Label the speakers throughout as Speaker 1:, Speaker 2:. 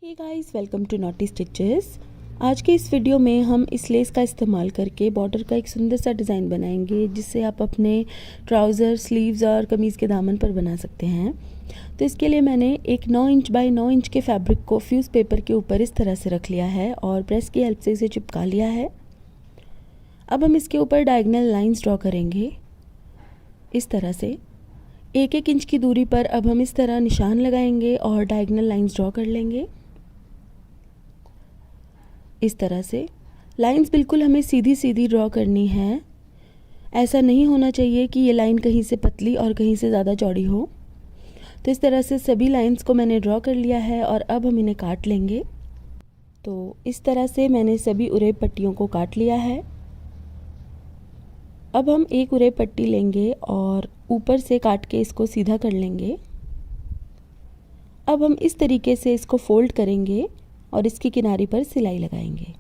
Speaker 1: Hey guys, welcome to naughty stitches. आज के इस वीडियो में हम इस लेस का इस्तेमाल करके बॉर्डर का एक सुंदर सा डिज़ाइन बनाएंगे जिससे आप अपने ट्राउज़र, स्लीव्स और कमीज़ के दामन पर बना सकते हैं। तो इसके लिए मैंने एक 9 इंच बाय 9 इंच के फैब्रिक को फ्यूज़ पेपर के ऊपर इस तरह से रख लिया है और प्रेस की हेल्प से इसे चिपका लिया है। अब हम इसके ऊपर डायगोनल लाइंस ड्रॉ करेंगे इस तरह से। 1-1 इंच की दूरी पर अब हम इस तरह निशान लगाएंगे और डायगोनल लाइंस ड्रॉ कर लेंगे। इस तरह से लाइंस बिल्कुल हमें सीधी सीधी ड्रॉ करनी है। ऐसा नहीं होना चाहिए कि ये लाइन कहीं से पतली और कहीं से ज़्यादा चौड़ी हो। तो इस तरह से सभी लाइंस को मैंने ड्रॉ कर लिया है और अब हम इन्हें काट लेंगे। तो इस तरह से मैंने सभी उरेब पट्टियों को काट लिया है। अब हम एक उरेब पट्टी लेंगे और ऊपर से काट के इसको सीधा कर लेंगे। अब हम इस तरीके से इसको फोल्ड करेंगे और इसकी किनारी पर सिलाई लगाएंगे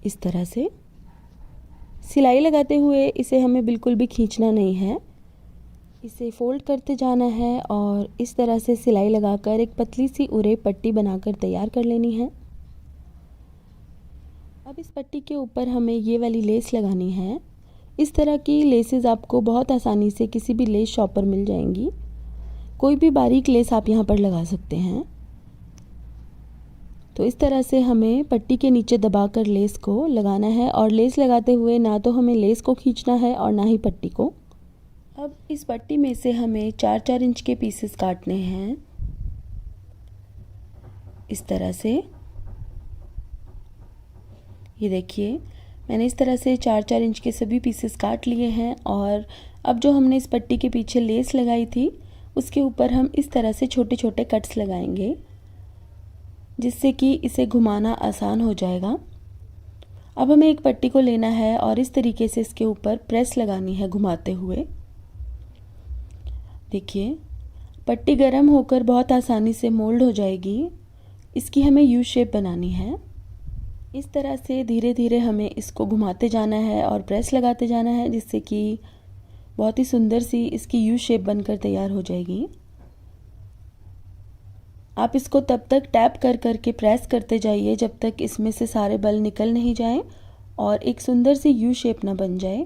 Speaker 1: इस तरह से। सिलाई लगाते हुए इसे हमें बिल्कुल भी खींचना नहीं है, इसे फोल्ड करते जाना है और इस तरह से सिलाई लगाकर एक पतली सी उरेब पट्टी बनाकर तैयार कर लेनी है। अब इस पट्टी के ऊपर हमें ये वाली लेस लगानी है। इस तरह की लेसेस आपको बहुत आसानी से किसी भी लेस शॉप पर मिल जाएंगी। कोई भी बारीक लेस आप यहाँ पर लगा सकते हैं। तो इस तरह से हमें पट्टी के नीचे दबाकर लेस को लगाना है और लेस लगाते हुए ना तो हमें लेस को खींचना है और ना ही पट्टी को। अब इस पट्टी में से हमें 4-4 इंच के पीसेस काटने हैं इस तरह से। ये देखिए, मैंने इस तरह से 4-4 इंच के सभी पीसेस काट लिए हैं और अब जो हमने इस पट्टी के पीछे लेस लगाई थी उसके ऊपर हम इस तरह से छोटे छोटे कट्स लगाएंगे जिससे कि इसे घुमाना आसान हो जाएगा। अब हमें एक पट्टी को लेना है और इस तरीके से इसके ऊपर प्रेस लगानी है घुमाते हुए। देखिए, पट्टी गर्म होकर बहुत आसानी से मोल्ड हो जाएगी। इसकी हमें यू शेप बनानी है। इस तरह से धीरे धीरे हमें इसको घुमाते जाना है और प्रेस लगाते जाना है जिससे कि बहुत ही सुंदर सी इसकी यू शेप बनकर तैयार हो जाएगी। आप इसको तब तक टैप कर करके प्रेस करते जाइए जब तक इसमें से सारे बल निकल नहीं जाएं और एक सुंदर सी यू शेप ना बन जाए।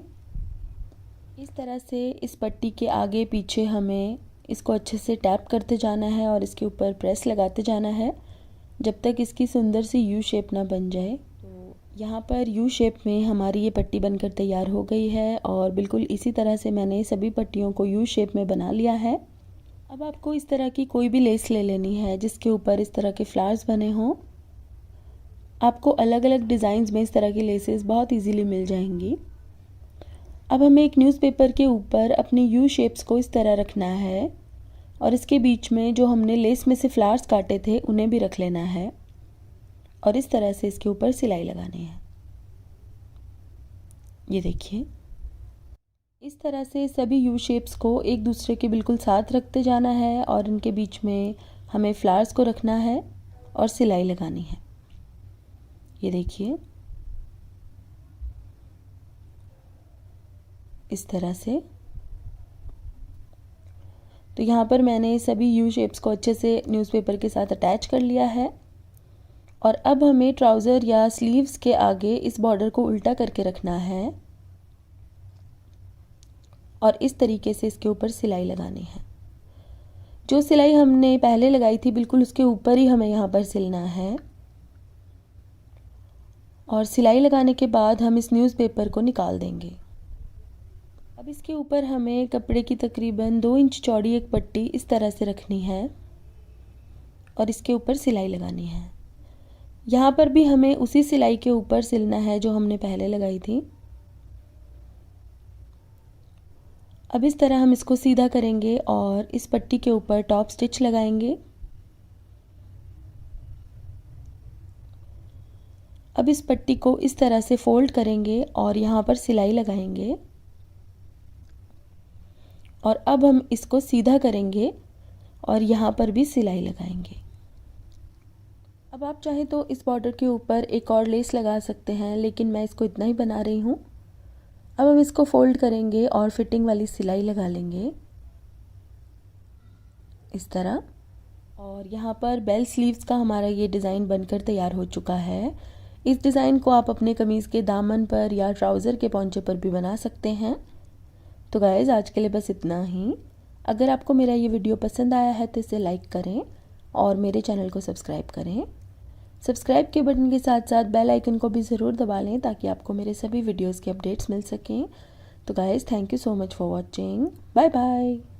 Speaker 1: इस तरह से इस पट्टी के आगे पीछे हमें इसको अच्छे से टैप करते जाना है और इसके ऊपर प्रेस लगाते जाना है जब तक इसकी सुंदर सी यू शेप ना बन जाए। तो यहाँ पर यू शेप में हमारी ये पट्टी बनकर तैयार हो गई है और बिल्कुल इसी तरह से मैंने सभी पट्टियों को यू शेप में बना लिया है। अब आपको इस तरह की कोई भी लेस ले लेनी है जिसके ऊपर इस तरह के फ्लावर्स बने हों। आपको अलग अलग डिज़ाइंस में इस तरह की लेसेस बहुत इजीली मिल जाएंगी। अब हमें एक न्यूज़पेपर के ऊपर अपनी यू शेप्स को इस तरह रखना है और इसके बीच में जो हमने लेस में से फ्लावर्स काटे थे उन्हें भी रख लेना है और इस तरह से इसके ऊपर सिलाई लगानी है। ये देखिए, इस तरह से सभी यू शेप्स को एक दूसरे के बिल्कुल साथ रखते जाना है और इनके बीच में हमें फ्लावर्स को रखना है और सिलाई लगानी है। ये देखिए, इस तरह से। तो यहाँ पर मैंने सभी यू शेप्स को अच्छे से न्यूज़पेपर के साथ अटैच कर लिया है और अब हमें ट्राउज़र या स्लीव्स के आगे इस बॉर्डर को उल्टा करके रखना है और इस तरीके से इसके ऊपर सिलाई लगानी है। जो सिलाई हमने पहले लगाई थी बिल्कुल उसके ऊपर ही हमें यहाँ पर सिलना है और सिलाई लगाने के बाद हम इस न्यूज़पेपर को निकाल देंगे। अब इसके ऊपर हमें कपड़े की तकरीबन 2 इंच चौड़ी एक पट्टी इस तरह से रखनी है और इसके ऊपर सिलाई लगानी है। यहाँ पर भी हमें उसी सिलाई के ऊपर सिलना है जो हमने पहले लगाई थी। अब इस तरह हम इसको सीधा करेंगे और इस पट्टी के ऊपर टॉप स्टिच लगाएंगे। अब इस पट्टी को इस तरह से फोल्ड करेंगे और यहाँ पर सिलाई लगाएंगे और अब हम इसको सीधा करेंगे और यहाँ पर भी सिलाई लगाएंगे। अब आप चाहें तो इस बॉर्डर के ऊपर एक और लेस लगा सकते हैं, लेकिन मैं इसको इतना ही बना रही हूँ। अब हम इसको फोल्ड करेंगे और फिटिंग वाली सिलाई लगा लेंगे। इस तरह। और यहाँ पर बेल स्लीव्स का हमारा ये डिज़ाइन बनकर तैयार हो चुका है। इस डिज़ाइन को आप अपने कमीज़ के दामन पर या ट्राउज़र के पौंचे पर भी बना सकते हैं। तो गाइज़ आज के लिए बस इतना ही। अगर आपको मेरा ये वीडियो पसंद आया है तो इसे लाइक करें और मेरे चैनल को सब्सक्राइब करें। सब्सक्राइब के बटन के साथ साथ बेल आइकन को भी ज़रूर दबा लें ताकि आपको मेरे सभी वीडियोज़ के अपडेट्स मिल सकें। तो guys thank you so much for watching. Bye bye.